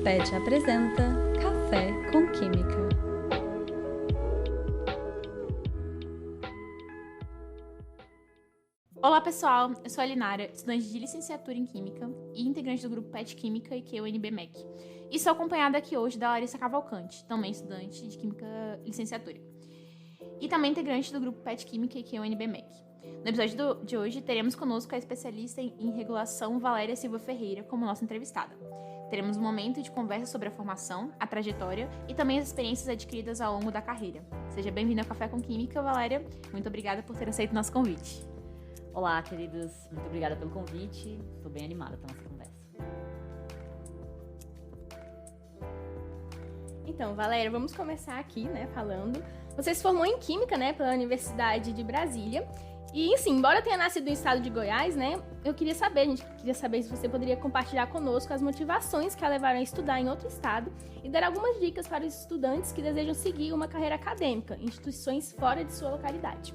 PET apresenta Café com Química. Olá pessoal, eu sou a Linara, estudante de licenciatura em Química e integrante do grupo PET Química e UNB-MEC. E sou acompanhada aqui hoje da Larissa Cavalcante, também estudante de Química Licenciatura. E também integrante do grupo PET Química e UNB-MEC. No episódio de hoje, teremos conosco a especialista em regulação Valéria Silva Ferreira como nossa entrevistada. Teremos um momento de conversa sobre a formação, a trajetória e também as experiências adquiridas ao longo da carreira. Seja bem-vinda ao Café com Química, Valéria. Muito obrigada por ter aceito o nosso convite. Olá, queridos. Muito obrigada pelo convite. Estou bem animada para nossa conversa. Então, Valéria, vamos começar aqui, falando. Você se formou em Química, pela Universidade de Brasília. E, sim, embora tenha nascido no estado de Goiás, a gente queria saber se você poderia compartilhar conosco as motivações que a levaram a estudar em outro estado e dar algumas dicas para os estudantes que desejam seguir uma carreira acadêmica em instituições fora de sua localidade.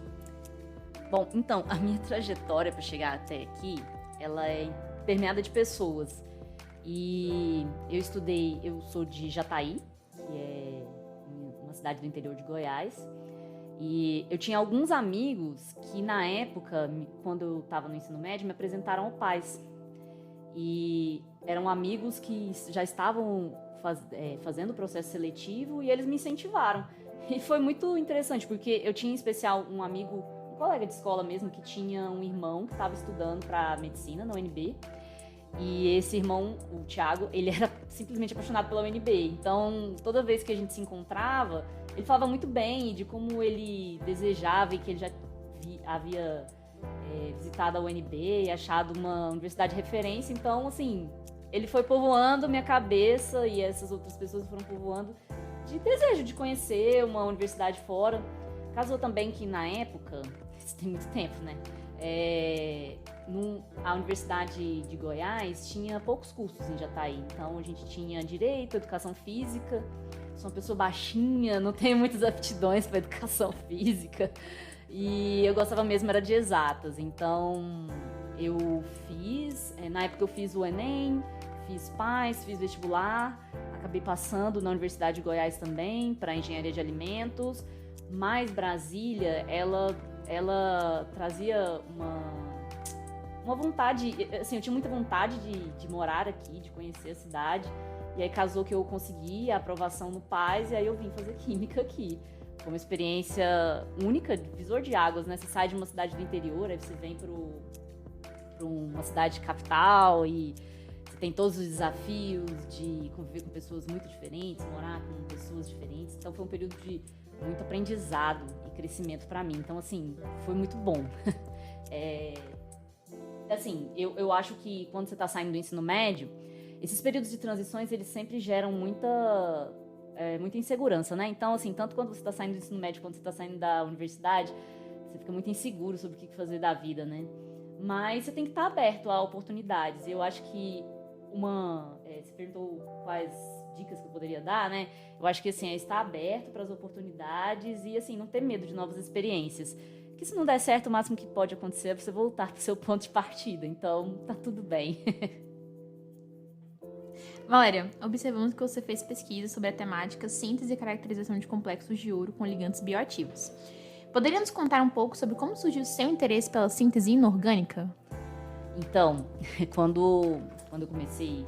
Bom, então, a minha trajetória para chegar até aqui, ela é permeada de pessoas. E eu sou de Jataí, que é uma cidade do interior de Goiás. E eu tinha alguns amigos que, na época, quando eu estava no ensino médio, me apresentaram ao pais. E eram amigos que já estavam fazendo o processo seletivo e eles me incentivaram. E foi muito interessante, porque eu tinha em especial um amigo, um colega de escola mesmo, que tinha um irmão que estava estudando para medicina na UNB. E esse irmão, o Thiago, ele era simplesmente apaixonado pela UNB. Então, toda vez que a gente se encontrava, ele falava muito bem de como ele desejava e que ele já havia visitado a UNB e achado uma universidade de referência. Então, assim, ele foi povoando minha cabeça e essas outras pessoas foram povoando de desejo de conhecer uma universidade fora. Casou também que, na época, isso tem muito tempo, a Universidade de Goiás tinha poucos cursos em Jataí. Então, a gente tinha Direito, Educação Física. Sou uma pessoa baixinha, não tenho muitas aptidões para Educação Física. E eu gostava mesmo era de exatas. Então, na época eu fiz o Enem, fiz PAS, fiz vestibular. Acabei passando na Universidade de Goiás também, para Engenharia de Alimentos. Mas Brasília, ela trazia uma vontade, assim, eu tinha muita vontade de morar aqui, de conhecer a cidade, e aí casou que eu consegui a aprovação no PAS, e aí eu vim fazer Química aqui. Foi uma experiência única, divisor de águas, Você sai de uma cidade do interior, aí você vem para uma cidade capital, e você tem todos os desafios de conviver com pessoas muito diferentes, morar com pessoas diferentes, então foi um período de muito aprendizado e crescimento para mim. Então, assim, foi muito bom. Assim, eu acho que quando você está saindo do ensino médio, esses períodos de transições, eles sempre geram muita insegurança, Então, assim, tanto quando você está saindo do ensino médio, quando você está saindo da universidade, você fica muito inseguro sobre o que fazer da vida, Mas você tem que estar aberto a oportunidades. Eu acho que você perguntou quais dicas que eu poderia dar, Eu acho que, assim, é estar aberto para as oportunidades e, assim, não ter medo de novas experiências. Porque se não der certo, o máximo que pode acontecer é você voltar para o seu ponto de partida. Então, tá tudo bem. Valéria, observamos que você fez pesquisa sobre a temática síntese e caracterização de complexos de ouro com ligantes bioativos. Poderia nos contar um pouco sobre como surgiu o seu interesse pela síntese inorgânica? Então, quando eu comecei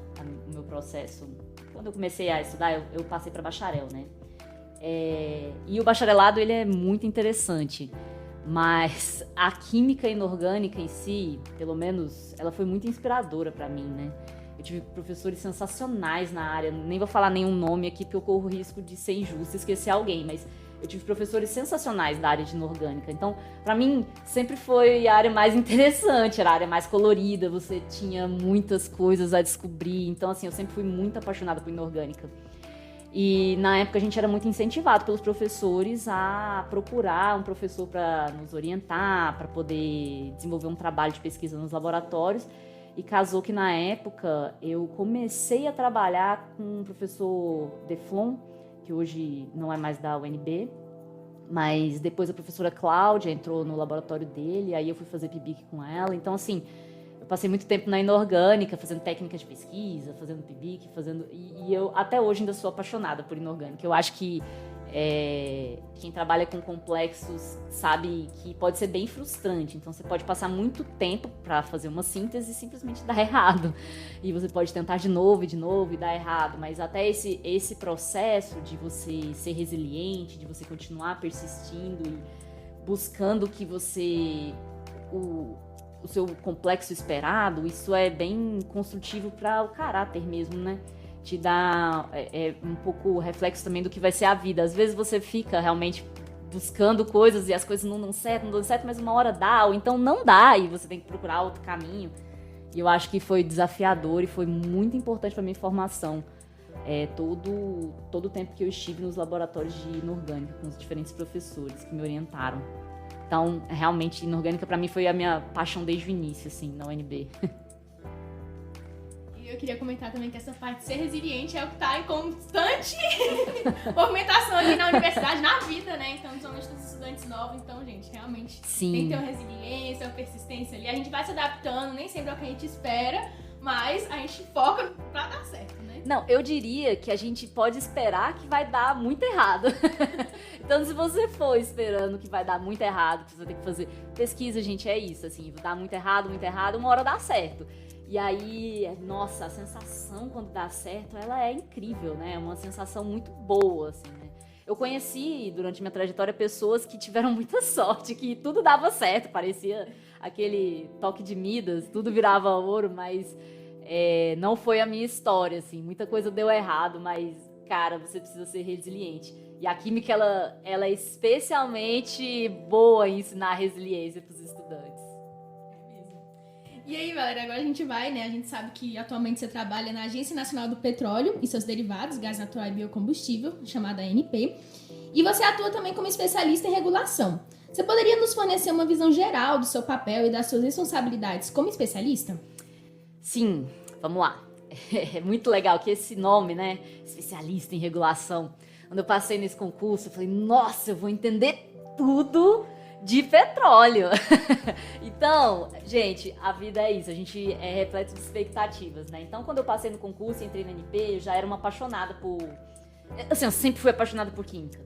o meu processo, quando eu comecei a estudar, eu passei para bacharel, E o bacharelado, ele é muito interessante, mas a química inorgânica em si, pelo menos, ela foi muito inspiradora para mim, Eu tive professores sensacionais na área, nem vou falar nenhum nome aqui porque eu corro o risco de ser injusto e esquecer alguém, mas eu tive professores sensacionais da área de inorgânica. Então, para mim, sempre foi a área mais interessante, era a área mais colorida, você tinha muitas coisas a descobrir. Então, assim, eu sempre fui muito apaixonada por inorgânica. E, na época, a gente era muito incentivado pelos professores a procurar um professor para nos orientar, para poder desenvolver um trabalho de pesquisa nos laboratórios. E casou que, na época, eu comecei a trabalhar com o professor Deflon, que hoje não é mais da UNB, mas depois a professora Cláudia entrou no laboratório dele, aí eu fui fazer PIBIC com ela. Então, assim, eu passei muito tempo na inorgânica, fazendo técnica de pesquisa, fazendo PIBIC, e eu até hoje ainda sou apaixonada por inorgânica. Eu acho que quem trabalha com complexos sabe que pode ser bem frustrante. Então você pode passar muito tempo para fazer uma síntese e simplesmente dar errado. E você pode tentar de novo e dar errado. Mas até esse processo de você ser resiliente, de você continuar persistindo e buscando que você... o seu complexo esperado, isso é bem construtivo para o caráter mesmo, né? Te dá um pouco reflexo também do que vai ser a vida. Às vezes você fica realmente buscando coisas e as coisas não dão certo, mas uma hora dá, ou então não dá, e você tem que procurar outro caminho. E eu acho que foi desafiador e foi muito importante para minha formação. Todo o tempo que eu estive nos laboratórios de inorgânica, com os diferentes professores que me orientaram. Então, realmente, inorgânica para mim foi a minha paixão desde o início, assim, na UNB. E eu queria comentar também que essa parte de ser resiliente é o que está em constante movimentação aqui na universidade, na vida, né? Então, principalmente dos estudantes novos. Então, gente, realmente Sim. tem que ter uma resiliência, uma persistência ali. A gente vai se adaptando, nem sempre é o que a gente espera, mas a gente foca pra dar certo, né? Não, eu diria que a gente pode esperar que vai dar muito errado. Então, se você for esperando que vai dar muito errado, que você vai ter que fazer pesquisa, gente, é isso, assim, dá muito errado, uma hora dá certo. E aí, nossa, a sensação quando dá certo, ela é incrível, né? É uma sensação muito boa, assim, né? Eu conheci, durante minha trajetória, pessoas que tiveram muita sorte, que tudo dava certo, parecia aquele toque de Midas, tudo virava ouro, mas não foi a minha história, assim. Muita coisa deu errado, mas, cara, você precisa ser resiliente. E a química, ela é especialmente boa em ensinar resiliência para os estudantes. E aí, galera, agora a gente vai, né? A gente sabe que atualmente você trabalha na Agência Nacional do Petróleo e seus derivados, gás natural e biocombustível, chamada ANP. E você atua também como especialista em regulação. Você poderia nos fornecer uma visão geral do seu papel e das suas responsabilidades como especialista? Sim, vamos lá. É muito legal que esse nome, né? Especialista em regulação. Quando eu passei nesse concurso, eu falei, nossa, eu vou entender tudo de petróleo. Então, gente, a vida é isso, a gente é repleto de expectativas, né? Então, quando eu passei no concurso e entrei na ANP, eu já era uma apaixonada por... Assim, eu sempre fui apaixonada por química.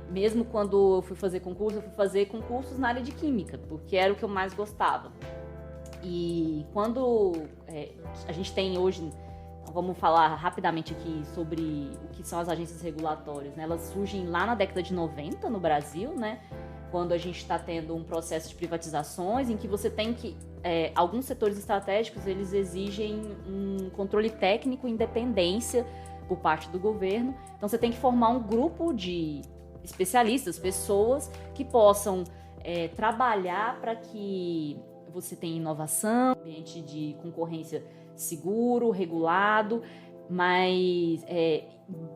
Mesmo quando eu fui fazer concurso, eu fui fazer concursos na área de química, porque era o que eu mais gostava. E quando a gente tem hoje... Vamos falar rapidamente aqui sobre o que são as agências regulatórias, né? Elas surgem lá na década de 90 no Brasil, né? Quando a gente está tendo um processo de privatizações em que você tem que... alguns setores estratégicos, eles exigem um controle técnico e independência por parte do governo. Então, você tem que formar um grupo de especialistas, pessoas que possam trabalhar para que você tenha inovação, ambiente de concorrência seguro, regulado, mas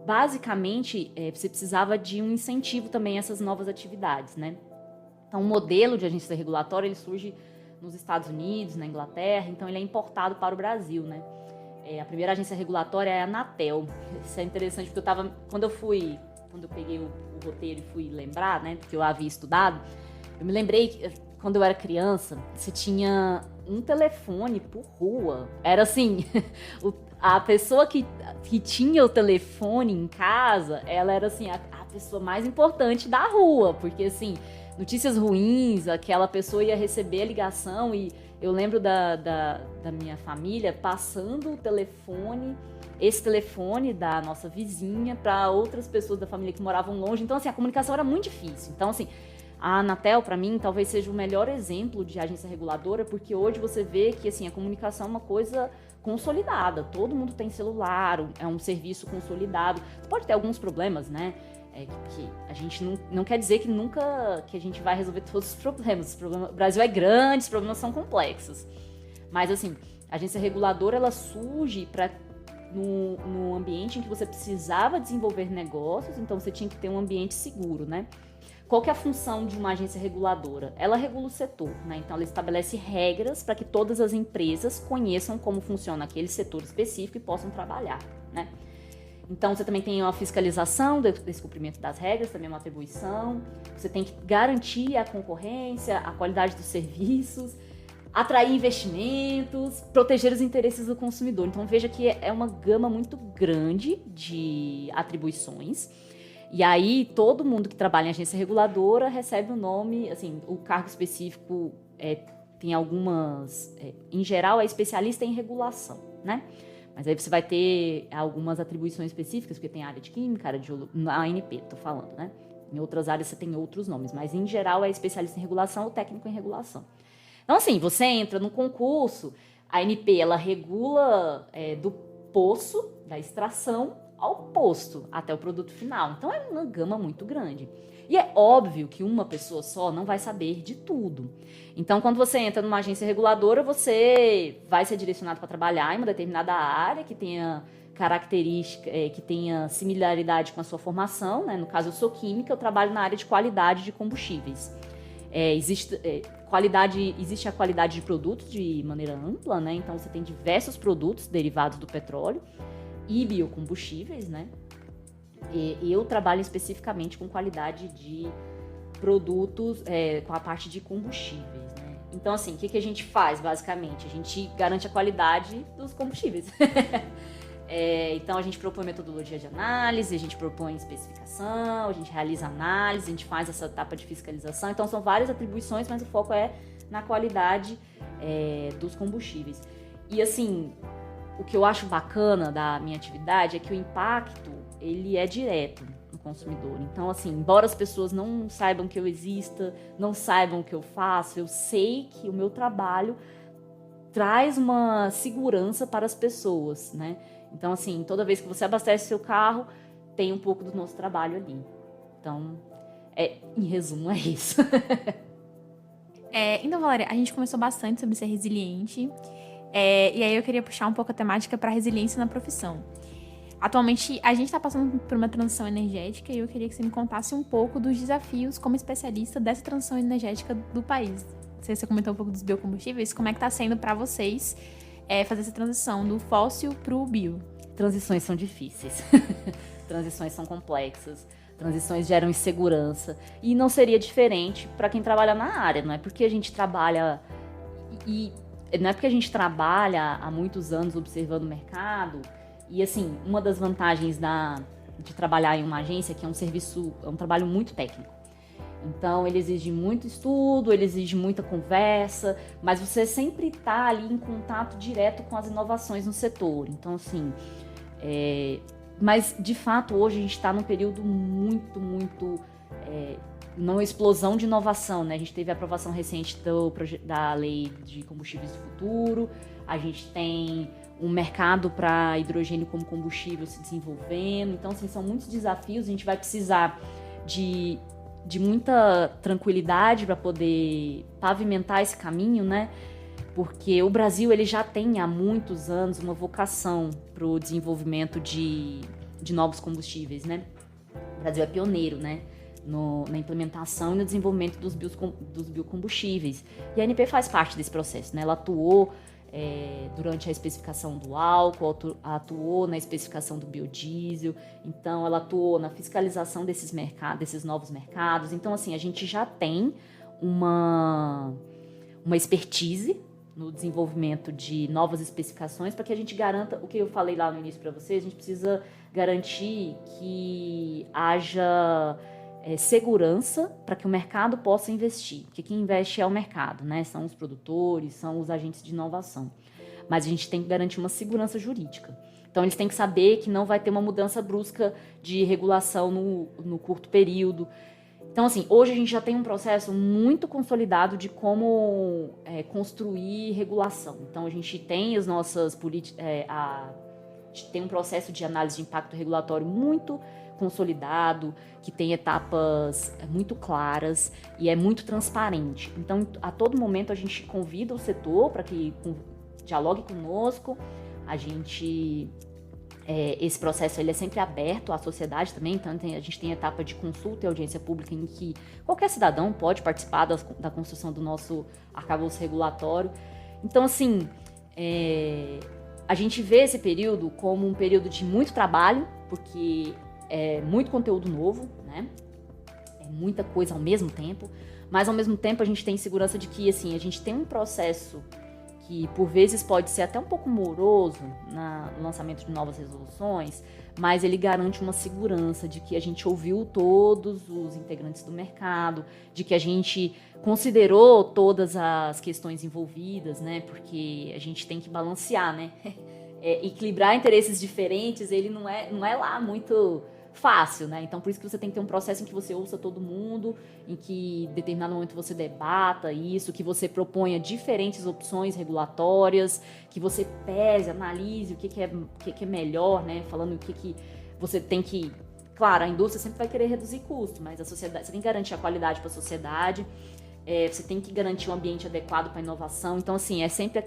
basicamente você precisava de um incentivo também a essas novas atividades, né? Então, o modelo de agência regulatória, ele surge nos Estados Unidos, na Inglaterra, então ele é importado para o Brasil, né? A primeira agência regulatória é a Anatel. Isso é interessante porque quando eu peguei o roteiro e fui lembrar, né, do que eu havia estudado, eu me lembrei que quando eu era criança, você tinha um telefone por rua. Era assim, a pessoa que tinha o telefone em casa, ela era assim, a pessoa mais importante da rua, porque assim, notícias ruins, aquela pessoa ia receber a ligação e eu lembro da minha família passando o telefone, esse telefone da nossa vizinha para outras pessoas da família que moravam longe. Então assim, a comunicação era muito difícil. Então assim, a Anatel, para mim, talvez seja o melhor exemplo de agência reguladora, porque hoje você vê que assim, a comunicação é uma coisa consolidada. Todo mundo tem celular, é um serviço consolidado. Pode ter alguns problemas, né? Que a gente não quer dizer que nunca que a gente vai resolver todos os problemas. O Brasil é grande, os problemas são complexos. Mas, assim, a agência reguladora, ela surge no ambiente em que você precisava desenvolver negócios, então você tinha que ter um ambiente seguro, né? Qual que é a função de uma agência reguladora? Ela regula o setor, né? Então ela estabelece regras para que todas as empresas conheçam como funciona aquele setor específico e possam trabalhar, né? Então você também tem uma fiscalização desse cumprimento das regras, também uma atribuição. Você tem que garantir a concorrência, a qualidade dos serviços, atrair investimentos, proteger os interesses do consumidor. Então veja que é uma gama muito grande de atribuições. E aí todo mundo que trabalha em agência reguladora recebe o nome, assim, o cargo específico tem algumas, em geral é especialista em regulação, né? Mas aí você vai ter algumas atribuições específicas, porque tem área de química, área de na ANP, tô falando, né? Em outras áreas você tem outros nomes, mas em geral é especialista em regulação ou técnico em regulação. Então, assim, você entra no concurso, a ANP, ela regula do poço, da extração, ao posto, até o produto final. Então, é uma gama muito grande. E é óbvio que uma pessoa só não vai saber de tudo. Então, quando você entra numa agência reguladora, você vai ser direcionado para trabalhar em uma determinada área que tenha característica, que tenha similaridade com a sua formação, né? No caso, eu sou química, eu trabalho na área de qualidade de combustíveis. Existe a qualidade de produtos de maneira ampla, né? Então, você tem diversos produtos derivados do petróleo e biocombustíveis, né? E eu trabalho especificamente com qualidade de produtos, com a parte de combustíveis, né? Então, assim, o que a gente faz, basicamente? A gente garante a qualidade dos combustíveis. Então, a gente propõe metodologia de análise, a gente propõe especificação, a gente realiza análise, a gente faz essa etapa de fiscalização. Então, são várias atribuições, mas o foco é na qualidade dos combustíveis. E, assim, o que eu acho bacana da minha atividade é que o impacto, ele é direto no consumidor. Então, assim, embora as pessoas não saibam que eu exista, não saibam o que eu faço, eu sei que o meu trabalho traz uma segurança para as pessoas, né? Então, assim, toda vez que você abastece seu carro, tem um pouco do nosso trabalho ali. Então, em resumo, é isso. Então, Valéria, a gente conversou bastante sobre ser resiliente. E aí eu queria puxar um pouco a temática para resiliência na profissão. Atualmente, a gente está passando por uma transição energética e eu queria que você me contasse um pouco dos desafios como especialista dessa transição energética do país. Você comentou um pouco dos biocombustíveis, como é que está sendo para vocês fazer essa transição do fóssil para o bio? Transições são difíceis, transições são complexas, transições geram insegurança e não seria diferente para quem trabalha na área. Não é porque a gente trabalha há muitos anos observando o mercado. E, assim, uma das vantagens de trabalhar em uma agência é que é um trabalho muito técnico. Então, ele exige muito estudo, ele exige muita conversa, mas você sempre está ali em contato direto com as inovações no setor. Então, assim, mas, de fato, hoje a gente está num período muito numa explosão de inovação, né? A gente teve a aprovação recente da Lei de Combustíveis do Futuro, a gente tem um mercado para hidrogênio como combustível se desenvolvendo. Então, assim, são muitos desafios. A gente vai precisar de muita tranquilidade para poder pavimentar esse caminho, né? Porque o Brasil, ele já tem há muitos anos uma vocação para o desenvolvimento de novos combustíveis, né? O Brasil é pioneiro, né? Na implementação e no desenvolvimento dos biocombustíveis. E a ANP faz parte desse processo, né? Ela atuou durante a especificação do álcool, atuou na especificação do biodiesel, então ela atuou na fiscalização desses novos mercados. Então, assim, a gente já tem uma expertise no desenvolvimento de novas especificações para que a gente garanta, o que eu falei lá no início para vocês, a gente precisa garantir que haja segurança para que o mercado possa investir, porque quem investe é o mercado, né? São os produtores, são os agentes de inovação. Mas a gente tem que garantir uma segurança jurídica. Então, eles têm que saber que não vai ter uma mudança brusca de regulação no curto período. Então, assim, hoje a gente já tem um processo muito consolidado de como construir regulação. Então, a gente tem as nossas políticas, a gente tem um processo de análise de impacto regulatório muito consolidado, que tem etapas muito claras e é muito transparente. Então, a todo momento a gente convida o setor para que dialogue conosco. Esse processo ele é sempre aberto à sociedade também, então a gente tem a etapa de consulta e audiência pública em que qualquer cidadão pode participar da construção do nosso arcabouço regulatório. Então, assim, a gente vê esse período como um período de muito trabalho, porque é muito conteúdo novo, né? É muita coisa ao mesmo tempo, mas ao mesmo tempo a gente tem segurança de que, assim, a gente tem um processo que por vezes pode ser até um pouco moroso no lançamento de novas resoluções, mas ele garante uma segurança de que a gente ouviu todos os integrantes do mercado, de que a gente considerou todas as questões envolvidas, né? Porque a gente tem que balancear, né? Equilibrar interesses diferentes, ele não é lá muito fácil, né? Então, por isso que você tem que ter um processo em que você ouça todo mundo, em que em determinado momento você debata isso, que você proponha diferentes opções regulatórias, que você pese, analise o que é melhor, né? Falando o que você tem que... Claro, a indústria sempre vai querer reduzir custo, mas a sociedade, você tem que garantir a qualidade para a sociedade, você tem que garantir um ambiente adequado para a inovação. Então, assim, é sempre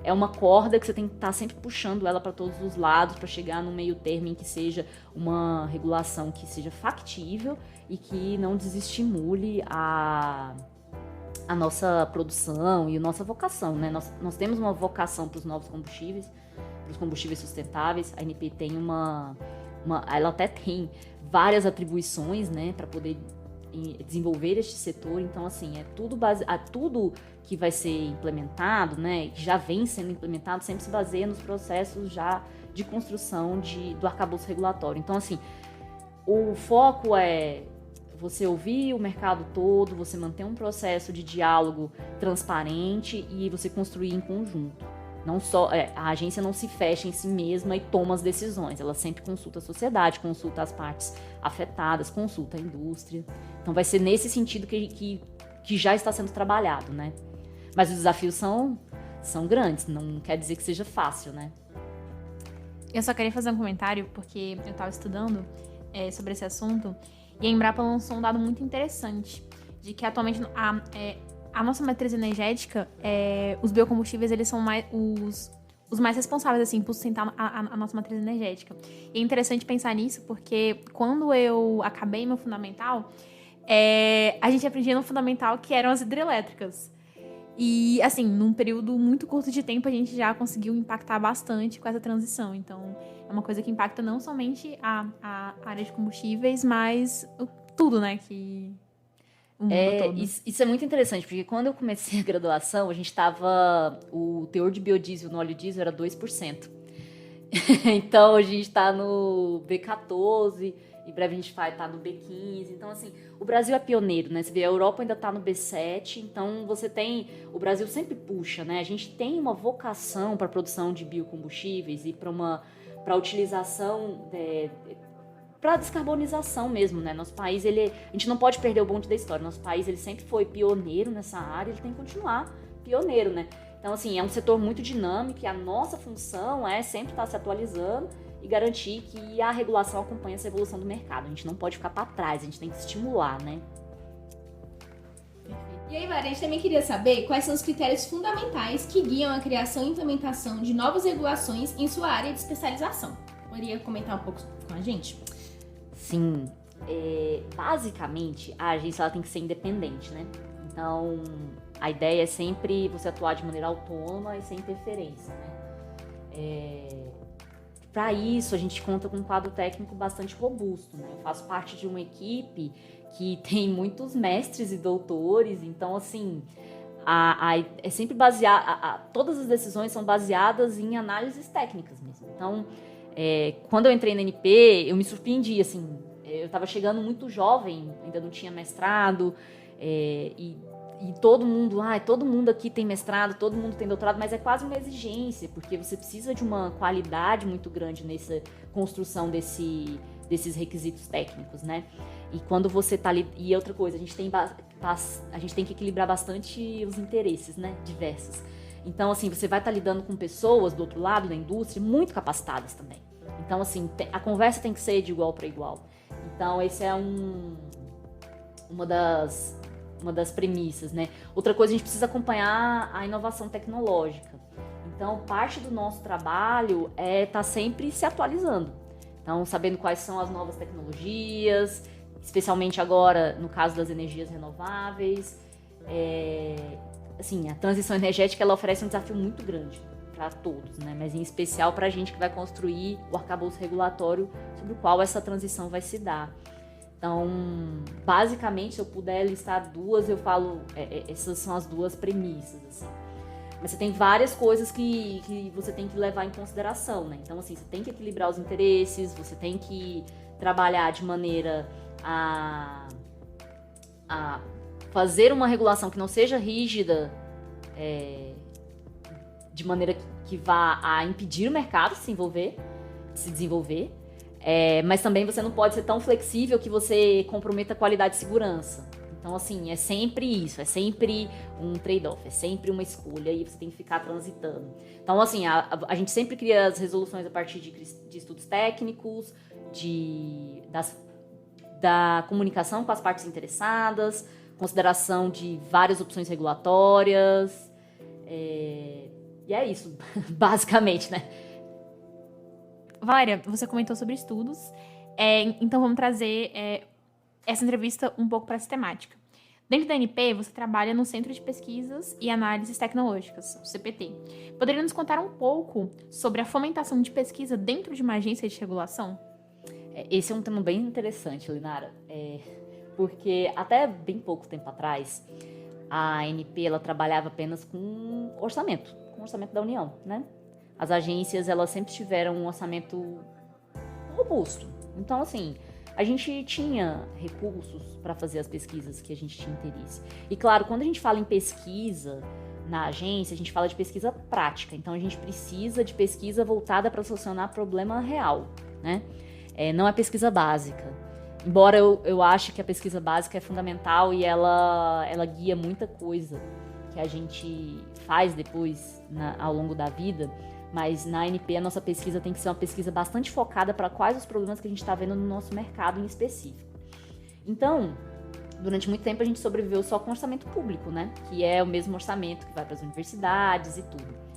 é uma corda que você tem que estar sempre puxando ela para todos os lados para chegar num meio termo em que seja uma regulação que seja factível e que não desestimule a nossa produção e a nossa vocação, né? Nós temos uma vocação para os novos combustíveis, para os combustíveis sustentáveis. A ANP tem ela até tem várias atribuições, né, para poder desenvolver este setor. Então, assim, tudo que vai ser implementado, né, que já vem sendo implementado, sempre se baseia nos processos já de construção do arcabouço regulatório. Então, assim, o foco é você ouvir o mercado todo, você manter um processo de diálogo transparente e você construir em conjunto. Não só, a agência não se fecha em si mesma e toma as decisões, ela sempre consulta a sociedade, consulta as partes afetadas, consulta a indústria. Então vai ser nesse sentido que já está sendo trabalhado, né? Mas os desafios são grandes, não quer dizer que seja fácil, né? Eu só queria fazer um comentário, porque eu estava estudando sobre esse assunto, e a Embrapa lançou um dado muito interessante, de que atualmente a nossa matriz energética, os biocombustíveis, eles são os mais responsáveis, assim, por sustentar a nossa matriz energética. E é interessante pensar nisso, porque quando eu acabei meu fundamental, a gente aprendia no fundamental que eram as hidrelétricas. E, assim, num período muito curto de tempo, a gente já conseguiu impactar bastante com essa transição. Então, é uma coisa que impacta não somente a área de combustíveis, mas tudo, né, que... Isso é muito interessante, porque quando eu comecei a graduação, o teor de biodiesel no óleo diesel era 2%. Então, a gente está no B14, em breve a gente vai estar no B15. Então, assim, o Brasil é pioneiro, né? Você vê, a Europa ainda está no B7, então o Brasil sempre puxa, né? A gente tem uma vocação para a produção de biocombustíveis e para a utilização... para a descarbonização mesmo, né? Nosso país, a gente não pode perder o bonde da história. Nosso país, ele sempre foi pioneiro nessa área, ele tem que continuar pioneiro, né? Então, assim, é um setor muito dinâmico e a nossa função é sempre estar se atualizando e garantir que a regulação acompanhe essa evolução do mercado. A gente não pode ficar para trás, a gente tem que estimular, né? E aí, Mari, a gente também queria saber quais são os critérios fundamentais que guiam a criação e implementação de novas regulações em sua área de especialização. Poderia comentar um pouco com a gente? Sim, basicamente a agência ela tem que ser independente, né? Então a ideia é sempre você atuar de maneira autônoma e sem interferência, né? Para isso a gente conta com um quadro técnico bastante robusto, né? Eu faço parte de uma equipe que tem muitos mestres e doutores, então assim é sempre todas as decisões são baseadas em análises técnicas mesmo. Então quando eu entrei na ANP, eu me surpreendi, assim, eu estava chegando muito jovem, ainda não tinha mestrado, e todo mundo aqui tem mestrado, todo mundo tem doutorado, mas é quase uma exigência, porque você precisa de uma qualidade muito grande nessa construção desses requisitos técnicos, né? E quando você está ali... E outra coisa, a gente tem que equilibrar bastante os interesses, né? Diversos. Então, assim, você vai estar lidando com pessoas do outro lado da indústria muito capacitadas também. Então, assim, a conversa tem que ser de igual para igual. Então, esse é uma das premissas, né? Outra coisa, a gente precisa acompanhar a inovação tecnológica. Então, parte do nosso trabalho é estar sempre se atualizando. Então, sabendo quais são as novas tecnologias, especialmente agora no caso das energias renováveis. Assim, a transição energética ela oferece um desafio muito grande para todos, né? Mas em especial para a gente que vai construir o arcabouço regulatório sobre o qual essa transição vai se dar. Então, basicamente, se eu puder listar duas, eu falo, essas são as duas premissas, assim. Mas você tem várias coisas que você tem que levar em consideração, né? Então, assim, você tem que equilibrar os interesses, você tem que trabalhar de maneira a fazer uma regulação que não seja rígida, de maneira que vá a impedir o mercado de se desenvolver. Mas também você não pode ser tão flexível que você comprometa a qualidade e segurança. Então, assim, é sempre isso, é sempre um trade-off, é sempre uma escolha e você tem que ficar transitando. Então, assim, a gente sempre cria as resoluções a partir de estudos técnicos, da comunicação com as partes interessadas, consideração de várias opções regulatórias, e é isso, basicamente, né? Valéria, você comentou sobre estudos, então vamos trazer essa entrevista um pouco para essa temática. Dentro da ANP, você trabalha no Centro de Pesquisas e Análises Tecnológicas, o CPT. Poderia nos contar um pouco sobre a fomentação de pesquisa dentro de uma agência de regulação? Esse é um tema bem interessante, Linara, porque até bem pouco tempo atrás, a ANP ela trabalhava apenas com orçamento da União, né? As agências, elas sempre tiveram um orçamento robusto. Então, assim, a gente tinha recursos para fazer as pesquisas que a gente tinha interesse. E, claro, quando a gente fala em pesquisa na agência, a gente fala de pesquisa prática. Então, a gente precisa de pesquisa voltada para solucionar problema real, né? Não é pesquisa básica. Embora eu ache que a pesquisa básica é fundamental e ela guia muita coisa que a gente faz depois ao longo da vida, mas na ANP a nossa pesquisa tem que ser uma pesquisa bastante focada para quais os problemas que a gente está vendo no nosso mercado em específico. Então, durante muito tempo a gente sobreviveu só com orçamento público, né? Que é o mesmo orçamento que vai para as universidades e tudo.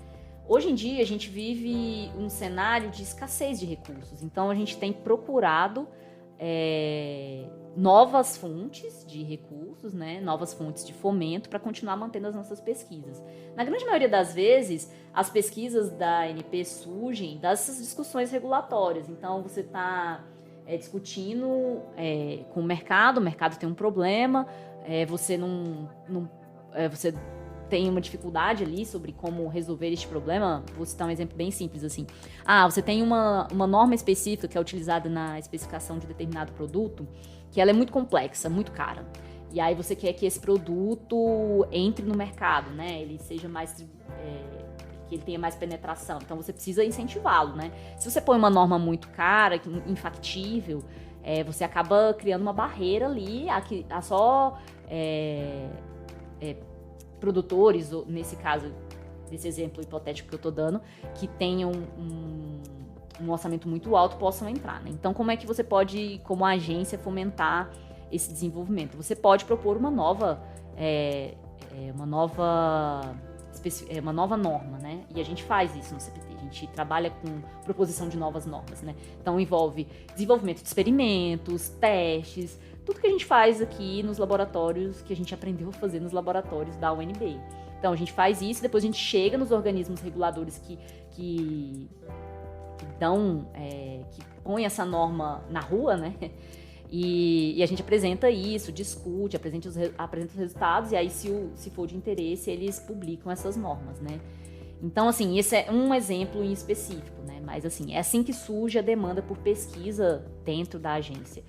Hoje em dia a gente vive um cenário de escassez de recursos, então a gente tem procurado novas fontes de recursos, né? Novas fontes de fomento para continuar mantendo as nossas pesquisas. Na grande maioria das vezes, as pesquisas da ANP surgem dessas discussões regulatórias. Então, você está discutindo com o mercado tem um problema, você você tem uma dificuldade ali sobre como resolver este problema. Vou citar um exemplo bem simples, assim. Você tem uma norma específica que é utilizada na especificação de determinado produto, que ela é muito complexa, muito cara. E aí você quer que esse produto entre no mercado, né? Ele seja mais... que ele tenha mais penetração. Então, você precisa incentivá-lo, né? Se você põe uma norma muito cara, infactível, você acaba criando uma barreira ali, a só produtores, ou, nesse caso, nesse exemplo hipotético que eu estou dando, que tenham um orçamento muito alto, possam entrar, né? Então, como é que você pode, como agência, fomentar esse desenvolvimento? Você pode propor uma nova norma, né? E a gente faz isso no CPT. A gente trabalha com proposição de novas normas, né? Então, envolve desenvolvimento de experimentos, testes, tudo que a gente faz aqui nos laboratórios, que a gente aprendeu a fazer nos laboratórios da UNB. Então, a gente faz isso, depois a gente chega nos organismos reguladores que põem essa norma na rua, né? E a gente apresenta isso, discute, apresenta os resultados, e aí, se for de interesse, eles publicam essas normas, né? Então, assim, esse é um exemplo em específico, né? Mas, assim, é assim que surge a demanda por pesquisa dentro da agência.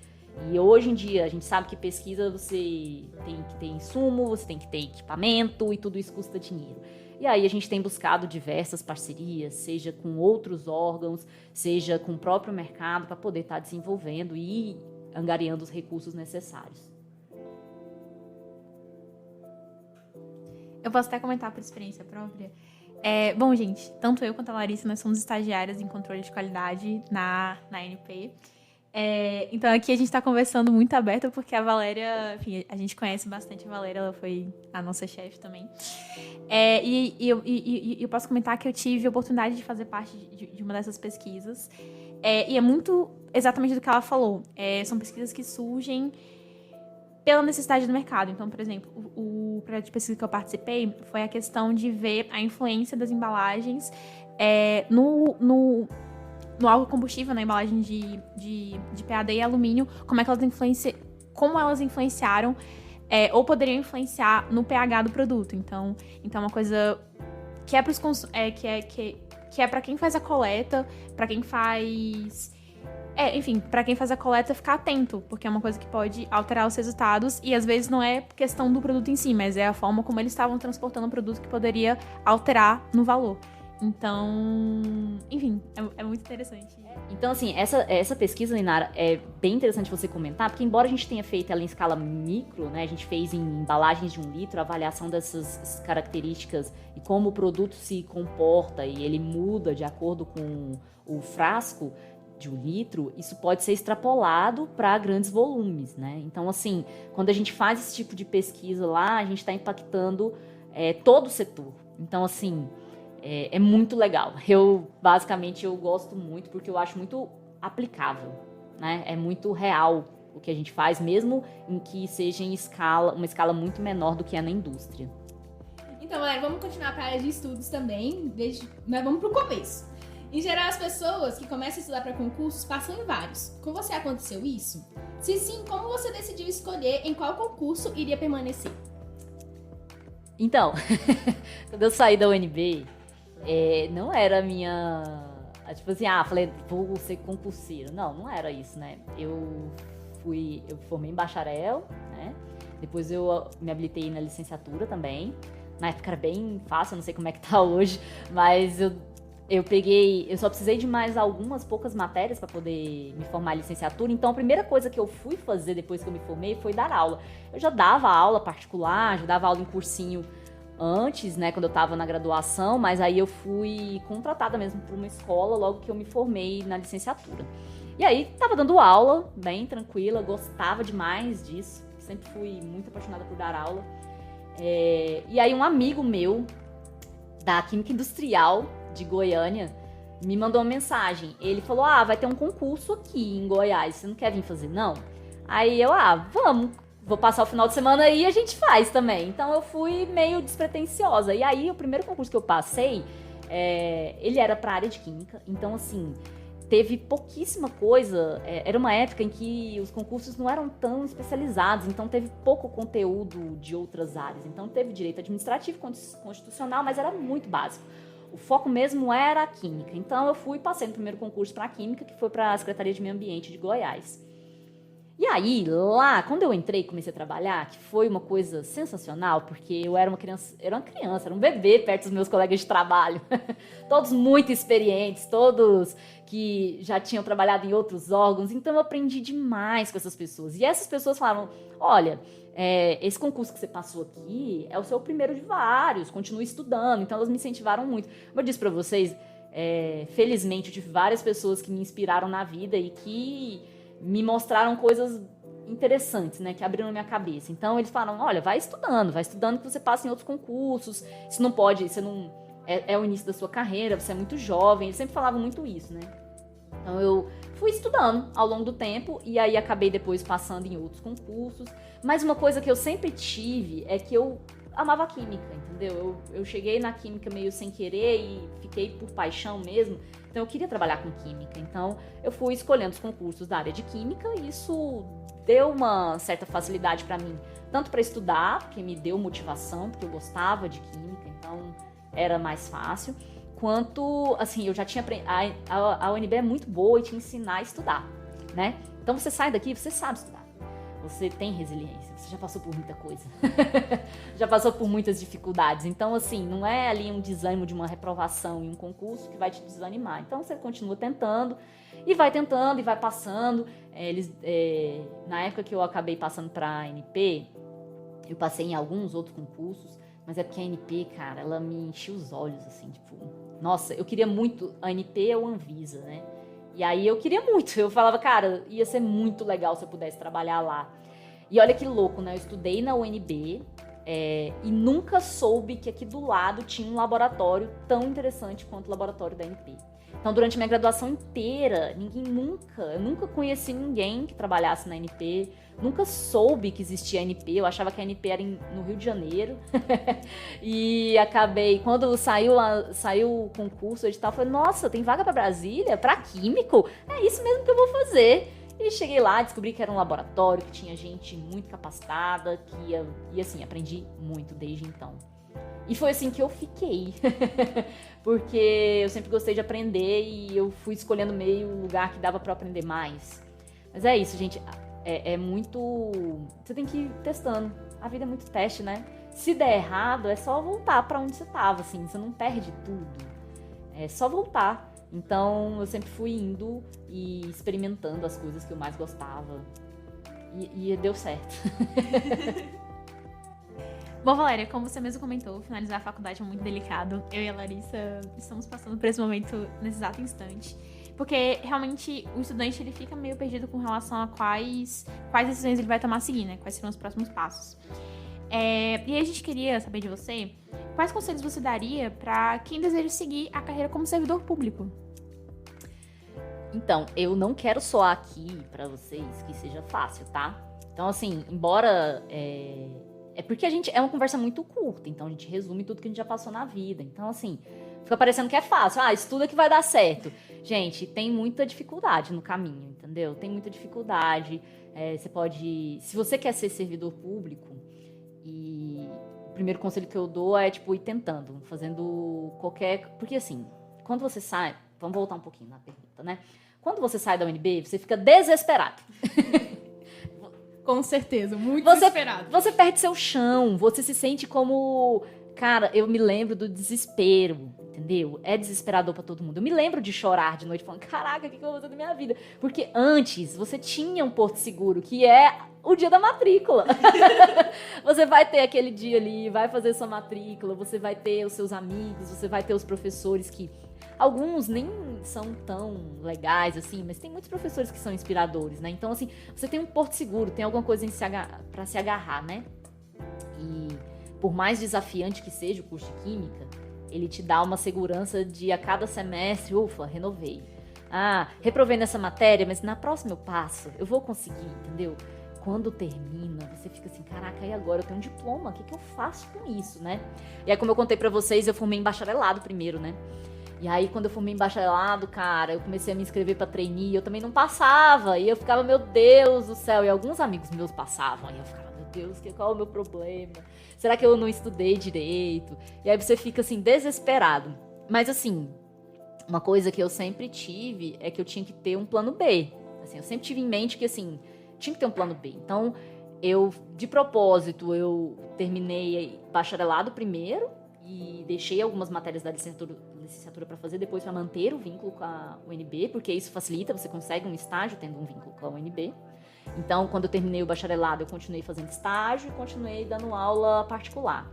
E hoje em dia, a gente sabe que pesquisa você tem que ter insumo, você tem que ter equipamento, e tudo isso custa dinheiro. E aí a gente tem buscado diversas parcerias, seja com outros órgãos, seja com o próprio mercado, para poder estar desenvolvendo e angariando os recursos necessários. Eu posso até comentar por experiência própria. Bom, gente, tanto eu quanto a Larissa, nós somos estagiárias em controle de qualidade na ANP. Então aqui a gente está conversando muito aberto, porque a Valéria, enfim, a gente conhece bastante a Valéria, ela foi a nossa chefe também. E eu posso comentar que eu tive a oportunidade de fazer parte de uma dessas pesquisas. E é muito exatamente do que ela falou. São pesquisas que surgem pela necessidade do mercado. Então, por exemplo, o projeto de pesquisa que eu participei foi a questão de ver a influência das embalagens no álcool combustível, na embalagem de PAD e alumínio, como é que elas como elas influenciaram ou poderiam influenciar no pH do produto. Então é uma coisa que é para que é para quem faz a coleta, para quem faz... enfim, para quem faz a coleta ficar atento, porque é uma coisa que pode alterar os resultados e às vezes não é questão do produto em si, mas é a forma como eles estavam transportando o produto que poderia alterar no valor. Então, enfim, é muito interessante. Então, assim, essa pesquisa, Linara, é bem interessante você comentar, porque embora a gente tenha feito ela em escala micro, né, a gente fez em embalagens de 1 litro, a avaliação dessas características e como o produto se comporta e ele muda de acordo com o frasco de 1 litro, isso pode ser extrapolado para grandes volumes, né? Então, assim, quando a gente faz esse tipo de pesquisa lá, a gente está impactando todo o setor. Então, assim... É muito legal. Basicamente, eu gosto muito porque eu acho muito aplicável, né? É muito real o que a gente faz, mesmo em que seja em uma escala muito menor do que é na indústria. Então, galera, vamos continuar para a área de estudos também, mas vamos para o começo. Em geral, as pessoas que começam a estudar para concursos passam em vários. Com você aconteceu isso? Se sim, como você decidiu escolher em qual concurso iria permanecer? Então, quando eu saí da UNB... não era a minha... Tipo assim, falei, vou ser concurseiro. Não era isso, né? Eu formei em bacharel, né? Depois eu me habilitei na licenciatura também. Na época era bem fácil, não sei como é que tá hoje, mas eu só precisei de mais algumas poucas matérias para poder me formar em licenciatura. Então a primeira coisa que eu fui fazer depois que eu me formei foi dar aula. Eu já dava aula particular, já dava aula em cursinho antes, né, quando eu tava na graduação, mas aí eu fui contratada mesmo por uma escola logo que eu me formei na licenciatura. E aí tava dando aula, bem tranquila, gostava demais disso, sempre fui muito apaixonada por dar aula. E aí um amigo meu, da Química Industrial de Goiânia, me mandou uma mensagem. Ele falou, vai ter um concurso aqui em Goiás, você não quer vir fazer, não? Aí eu, vamos. Vou passar o final de semana aí e a gente faz também. Então eu fui meio despretensiosa. E aí o primeiro concurso que eu passei, ele era para a área de química. Então assim, teve pouquíssima coisa. Era uma época em que os concursos não eram tão especializados. Então teve pouco conteúdo de outras áreas. Então teve direito administrativo, constitucional, mas era muito básico. O foco mesmo era a química. Então eu passei no primeiro concurso para a química, que foi para a Secretaria de Meio Ambiente de Goiás. E aí, lá, quando eu entrei e comecei a trabalhar, que foi uma coisa sensacional, porque eu era uma criança, era um bebê perto dos meus colegas de trabalho. Todos muito experientes, todos que já tinham trabalhado em outros órgãos. Então, eu aprendi demais com essas pessoas. E essas pessoas falavam, olha, esse concurso que você passou aqui é o seu primeiro de vários, continue estudando. Então, elas me incentivaram muito. Como eu disse para vocês, felizmente, eu tive várias pessoas que me inspiraram na vida e que me mostraram coisas interessantes, né, que abriram a minha cabeça. Então, eles falaram, olha, vai estudando que você passa em outros concursos, você não pode, você não... É o início da sua carreira, você é muito jovem, eles sempre falavam muito isso, né. Então, eu fui estudando ao longo do tempo e aí acabei depois passando em outros concursos. Mas uma coisa que eu sempre tive é que eu amava química, entendeu? Eu cheguei na química meio sem querer e fiquei por paixão mesmo. Então, eu queria trabalhar com química. Então, eu fui escolhendo os concursos da área de química e isso deu uma certa facilidade para mim. Tanto para estudar, porque me deu motivação, porque eu gostava de química, então era mais fácil. Quanto, assim, eu já tinha aprendido... A UNB é muito boa em te ensinar a estudar, né? Então, você sai daqui, você sabe estudar. Você tem resiliência, você já passou por muita coisa. Já passou por muitas dificuldades. Então, assim, não é ali um desânimo de uma reprovação em um concurso que vai te desanimar. Então, você continua tentando e vai passando. Na época que eu acabei passando para a ANP, eu passei em alguns outros concursos, mas é porque a ANP, cara, ela me encheu os olhos, assim, tipo... Nossa, eu queria muito a ANP ou a Anvisa, né? E aí eu queria muito, eu falava, cara, ia ser muito legal se eu pudesse trabalhar lá. E olha que louco, né? Eu estudei na UNB e nunca soube que aqui do lado tinha um laboratório tão interessante quanto o laboratório da ANP. Então, durante a minha graduação inteira, eu nunca conheci ninguém que trabalhasse na ANP, nunca soube que existia a ANP, eu achava que a ANP era no Rio de Janeiro. E acabei, quando saiu o concurso, o edital, eu falei, nossa, tem vaga para Brasília? Para químico? É isso mesmo que eu vou fazer. E cheguei lá, descobri que era um laboratório, que tinha gente muito capacitada, e assim, aprendi muito desde então. E foi assim que eu fiquei, porque eu sempre gostei de aprender e eu fui escolhendo meio o lugar que dava pra aprender mais. Mas é isso, gente, é muito... Você tem que ir testando, a vida é muito teste, né? Se der errado, é só voltar pra onde você tava, assim, você não perde tudo, é só voltar. Então, eu sempre fui indo e experimentando as coisas que eu mais gostava. E deu certo. Bom, Valéria, como você mesmo comentou, finalizar a faculdade é muito delicado. Eu e a Larissa estamos passando por esse momento nesse exato instante. Porque, realmente, o estudante ele fica meio perdido com relação a quais decisões ele vai tomar a seguir, né? Quais serão os próximos passos. E a gente queria saber de você, quais conselhos você daria para quem deseja seguir a carreira como servidor público? Então, eu não quero soar aqui pra vocês que seja fácil, tá? Então, assim, embora... É porque a gente... É uma conversa muito curta, então a gente resume tudo que a gente já passou na vida. Então, assim, fica parecendo que é fácil. Ah, estuda que vai dar certo. Gente, tem muita dificuldade no caminho, entendeu? Tem muita dificuldade. Você pode... Se você quer ser servidor público, e o primeiro conselho que eu dou é, tipo, ir tentando, fazendo qualquer... Porque, assim, quando você sai... Vamos voltar um pouquinho na pergunta, né? Quando você sai da UNB, você fica desesperado. Com certeza, muito Você esperado. Você perde seu chão, você se sente como... Cara, eu me lembro do desespero, entendeu? É desesperador pra todo mundo. Eu me lembro de chorar de noite, falando, caraca, o que eu vou fazer da minha vida? Porque antes, você tinha um porto seguro, que é o dia da matrícula. Você vai ter aquele dia ali, vai fazer sua matrícula, você vai ter os seus amigos, você vai ter os professores que... Alguns nem são tão legais, assim, mas tem muitos professores que são inspiradores, né? Então, assim, você tem um porto seguro, tem alguma coisa pra se agarrar, né? E por mais desafiante que seja o curso de Química, ele te dá uma segurança de a cada semestre, ufa, renovei. Ah, reprovei nessa matéria, mas na próxima eu passo, eu vou conseguir, entendeu? Quando termina, você fica assim, caraca, e agora? Eu tenho um diploma, o que eu faço com isso, né? E aí, como eu contei pra vocês, eu formei em bacharelado primeiro, né? E aí, quando eu formei em bacharelado, cara, eu comecei a me inscrever pra trainee, eu também não passava, e eu ficava, meu Deus do céu, e alguns amigos meus passavam, e eu ficava, meu Deus, qual é o meu problema? Será que eu não estudei direito? E aí você fica, assim, desesperado. Mas, assim, uma coisa que eu sempre tive é que eu tinha que ter um plano B. Assim, eu sempre tive em mente que, assim, tinha que ter um plano B. Então, de propósito, eu terminei bacharelado primeiro, e deixei algumas matérias da licenciatura para fazer depois para manter o vínculo com a UNB, porque isso facilita, você consegue um estágio tendo um vínculo com a UNB. Então, quando eu terminei o bacharelado, eu continuei fazendo estágio e continuei dando aula particular.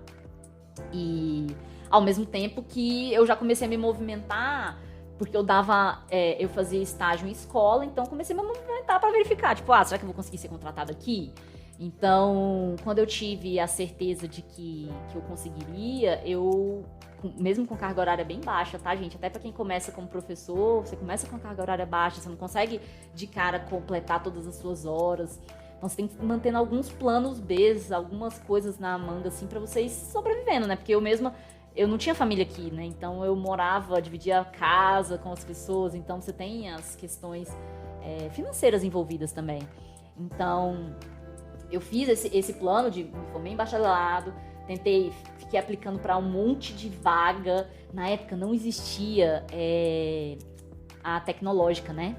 E, ao mesmo tempo que eu já comecei a me movimentar, porque eu fazia estágio em escola, então comecei a me movimentar para verificar, tipo, será que eu vou conseguir ser contratada aqui? Então, quando eu tive a certeza de que eu conseguiria, mesmo com carga horária bem baixa, tá, gente? Até pra quem começa como professor, você começa com carga horária baixa, você não consegue de cara completar todas as suas horas. Então, você tem que ir mantendo alguns planos B, algumas coisas na manga, assim, pra vocês sobrevivendo, né? Porque eu não tinha família aqui, né? Então, eu dividia a casa com as pessoas, então você tem as questões financeiras envolvidas também. Então... Eu fiz esse plano me formei em bacharelado, fiquei aplicando para um monte de vaga. Na época não existia a tecnológica, né?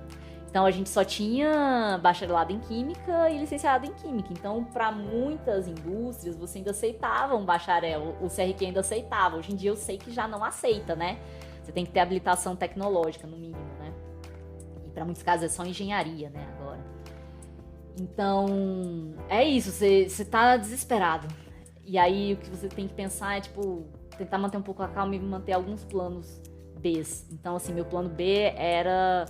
Então a gente só tinha bacharelado em Química e licenciado em Química. Então, para muitas indústrias, você ainda aceitava um bacharel, o CRQ ainda aceitava. Hoje em dia eu sei que já não aceita, né? Você tem que ter habilitação tecnológica, no mínimo, né? E para muitos casos é só engenharia, né, agora. Então, é isso, você tá desesperado. E aí, o que você tem que pensar é, tipo, tentar manter um pouco a calma e manter alguns planos Bs. Então, assim, meu plano B era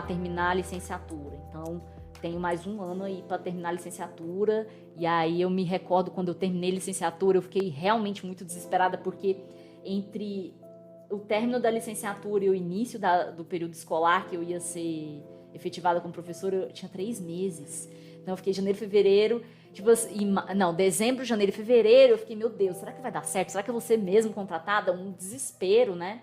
terminar a licenciatura. Então, tenho mais um ano aí pra terminar a licenciatura. E aí, eu me recordo, quando eu terminei a licenciatura, eu fiquei realmente muito desesperada, porque entre o término da licenciatura e o início do período escolar, que eu ia ser efetivada como professora, eu tinha 3 meses. Então eu fiquei janeiro, fevereiro, dezembro, janeiro e fevereiro, eu fiquei, meu Deus, será que vai dar certo? Será que eu vou ser mesmo contratada? Um desespero, né?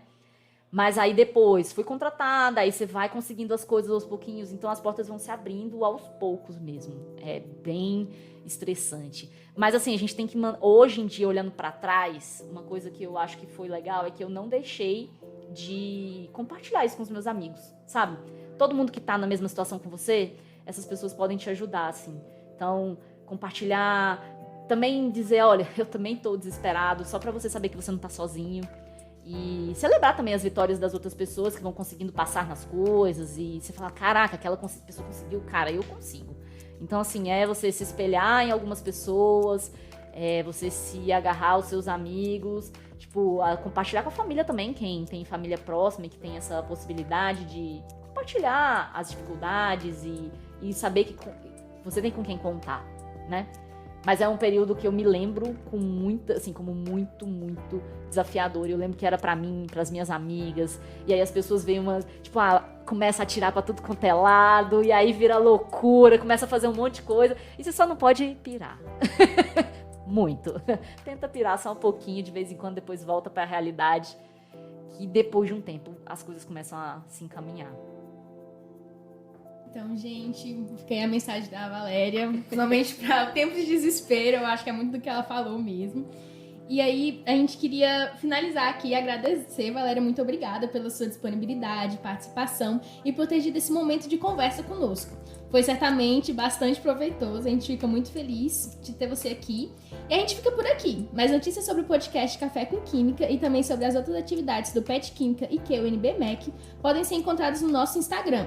Mas aí depois fui contratada, aí você vai conseguindo as coisas aos pouquinhos, então as portas vão se abrindo aos poucos mesmo. É bem estressante. Mas assim, a gente tem que, hoje em dia, olhando pra trás, uma coisa que eu acho que foi legal é que eu não deixei de compartilhar isso com os meus amigos, sabe? Todo mundo que tá na mesma situação que você, essas pessoas podem te ajudar, assim. Então, compartilhar, também dizer, olha, eu também tô desesperado, só pra você saber que você não tá sozinho. E celebrar também as vitórias das outras pessoas que vão conseguindo passar nas coisas. E você falar, caraca, aquela pessoa conseguiu, cara, eu consigo. Então, assim, é você se espelhar em algumas pessoas, é você se agarrar aos seus amigos, tipo, compartilhar com a família também, quem tem família próxima e que tem essa possibilidade de compartilhar as dificuldades e saber que você tem com quem contar, né? Mas é um período que eu me lembro com muita, assim, como muito, muito desafiador. Eu lembro que era pra mim, pras minhas amigas. E aí as pessoas veem tipo, começa a atirar pra tudo quanto é lado. E aí vira loucura, começa a fazer um monte de coisa. E você só não pode pirar. Muito. Tenta pirar só um pouquinho, de vez em quando, depois volta pra realidade. Que depois de um tempo, as coisas começam a se encaminhar. Então, gente, fiquei a mensagem da Valéria, finalmente para tempos de desespero, eu acho que é muito do que ela falou mesmo. E aí, a gente queria finalizar aqui e agradecer, Valéria, muito obrigada pela sua disponibilidade, participação e por ter tido esse momento de conversa conosco. Foi certamente bastante proveitoso, a gente fica muito feliz de ter você aqui. E a gente fica por aqui. Mais notícias sobre o podcast Café com Química e também sobre as outras atividades do PET Química e QUNB-MEC podem ser encontrados no nosso Instagram,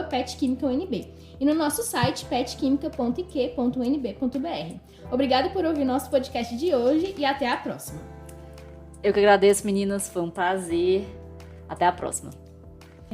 @PetQuímicaUNB, e no nosso site petquimica.iq.unb.br. Obrigada por ouvir nosso podcast de hoje e até a próxima. Eu que agradeço, meninas, foi um prazer. Até a próxima.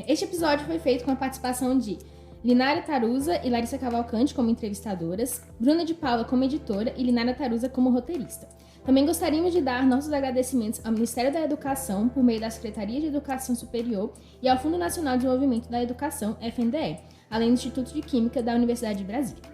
Este episódio foi feito com a participação de Linara Taruza e Larissa Cavalcante como entrevistadoras, Bruna de Paula como editora e Linara Taruza como roteirista. Também gostaríamos de dar nossos agradecimentos ao Ministério da Educação por meio da Secretaria de Educação Superior e ao Fundo Nacional de Desenvolvimento da Educação, FNDE, além do Instituto de Química da Universidade de Brasília.